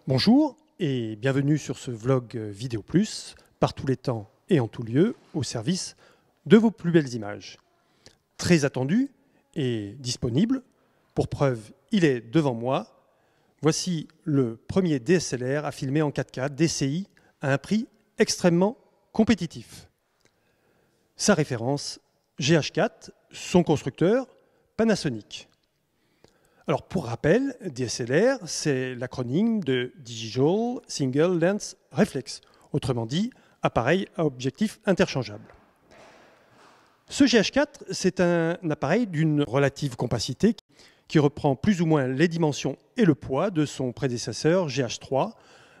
Bonjour et bienvenue sur ce vlog Vidéo Plus, par tous les temps et en tout lieu, au service de vos plus belles images. Très attendu et disponible, pour preuve, il est devant moi. Voici le premier DSLR à filmer en 4K DCI à un prix extrêmement compétitif. Sa référence, GH4, son constructeur, Panasonic. Alors pour rappel, DSLR, c'est l'acronyme de Digital Single Lens Reflex, autrement dit, appareil à objectif interchangeable. Ce GH4, c'est un appareil d'une relative compacité qui reprend plus ou moins les dimensions et le poids de son prédécesseur GH3,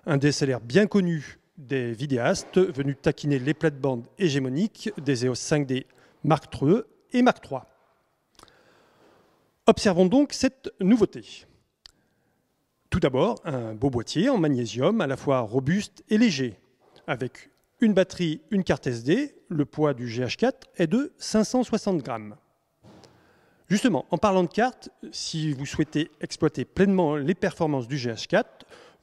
un DSLR bien connu des vidéastes venus taquiner les plates-bandes hégémoniques des EOS 5D Mark II et Mark III. Observons donc cette nouveauté. Tout d'abord, un beau boîtier en magnésium à la fois robuste et léger, avec une batterie, une carte SD. Le poids du GH4 est de 560 grammes. Justement, en parlant de carte, si vous souhaitez exploiter pleinement les performances du GH4,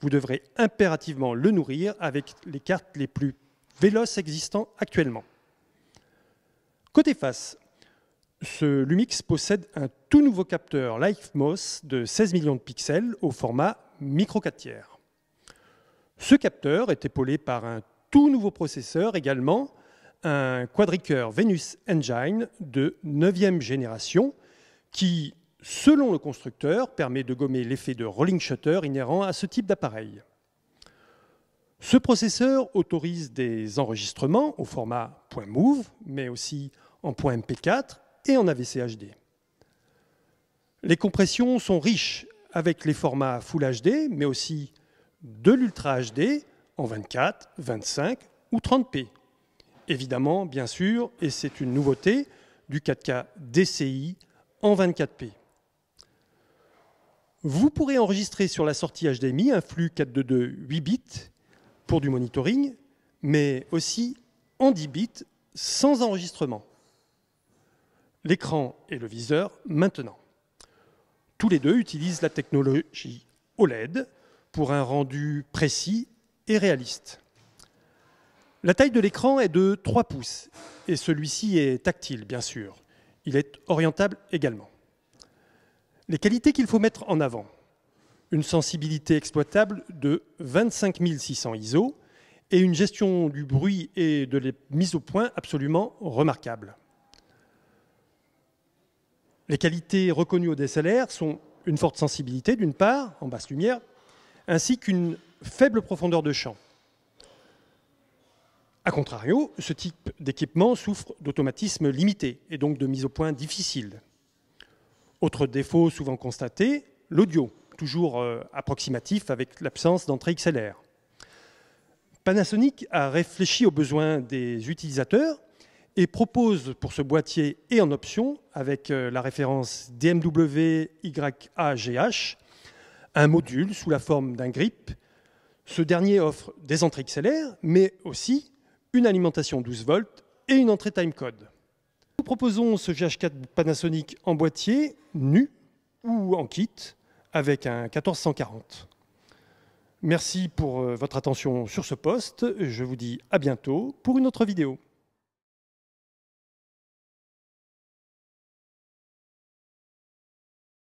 vous devrez impérativement le nourrir avec les cartes les plus véloces existantes actuellement. Côté face, ce Lumix possède un tout nouveau capteur LifeMOS de 16 millions de pixels au format micro 4/3. Ce capteur est épaulé par un tout nouveau processeur également, un quadricœur Venus Engine de 9e génération qui, selon le constructeur, permet de gommer l'effet de rolling shutter inhérent à ce type d'appareil. Ce processeur autorise des enregistrements au format .move, mais aussi en .mp4 et en AVC HD. Les compressions sont riches avec les formats Full HD, mais aussi de l'Ultra HD en 24, 25 ou 30p. Évidemment, bien sûr, et c'est une nouveauté, du 4K DCI en 24p. Vous pourrez enregistrer sur la sortie HDMI un flux 422 8 bits pour du monitoring, mais aussi en 10 bits sans enregistrement. L'écran et le viseur maintenant. Tous les deux utilisent la technologie OLED pour un rendu précis et réaliste. La taille de l'écran est de 3 pouces et celui-ci est tactile, bien sûr. Il est orientable également. Les qualités qu'il faut mettre en avant. Une sensibilité exploitable de 25 600 ISO et une gestion du bruit et de la mise au point absolument remarquable. Les qualités reconnues au DSLR sont une forte sensibilité d'une part, en basse lumière, ainsi qu'une faible profondeur de champ. A contrario, ce type d'équipement souffre d'automatisme limité et donc de mise au point difficile. Autre défaut souvent constaté, l'audio, toujours approximatif avec l'absence d'entrée XLR. Panasonic a réfléchi aux besoins des utilisateurs et propose pour ce boîtier et en option, avec la référence DMW YAGH, un module sous la forme d'un grip. Ce dernier offre des entrées XLR, mais aussi une alimentation 12 volts et une entrée timecode. Nous proposons ce GH4 Panasonic en boîtier, nu ou en kit, avec un 1440. Merci pour votre attention sur ce post. Je vous dis à bientôt pour une autre vidéo.